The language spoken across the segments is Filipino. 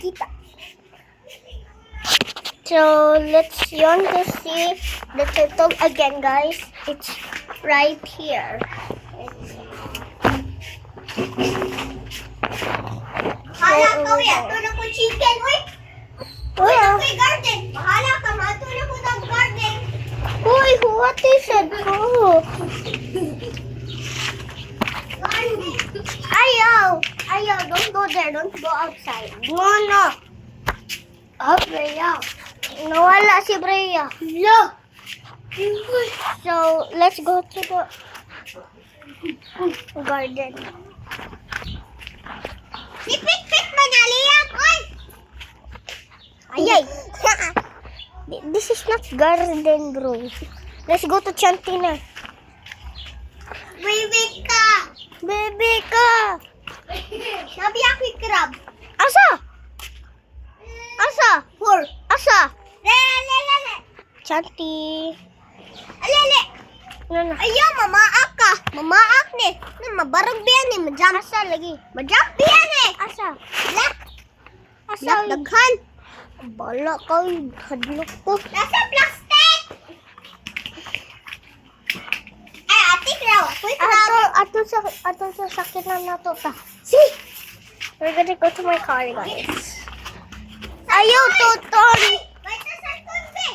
kita. So you want to see the turtle again, guys. It's right here. Bahala ka, uy. Ato na ko chicken, uy. Uy, Well, ako'y garden. Bahala ka, maato na ko ng garden. uy, what is it? Oh. Garden. Ayaw, don't go there. Don't go outside. No. Oh, Brea. Nawala si Brea. No. So, let's go to the garden. Sipit-pit ba naliyag, uy? Ayay! This is not garden, bro. Let's go to Chantina. Baby ka. Baby ka! Sabi ako'y crab. Asa? Asa? Four. Asa? Lele. Chanti. Alele. Ano na? Ayaw, mamaak ka. Mamaak ni. Mabarog biyan ni. Majump. Asa lagi? Majump biyan ni. Asa? Lak. Asa? Lak daghan. Bala ka, hadlok ko. Nasa plastic. Ay, ate crab. Ako'y crab. Ato sa sakinan na to ta. See? We're gonna go to my car, guys. Ayaw, Toton! May tasan konti.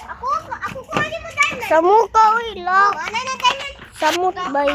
Ako ko ano mo diamond. Sa mukha, uy, Oh, lock. ano na diamond? Samut, bay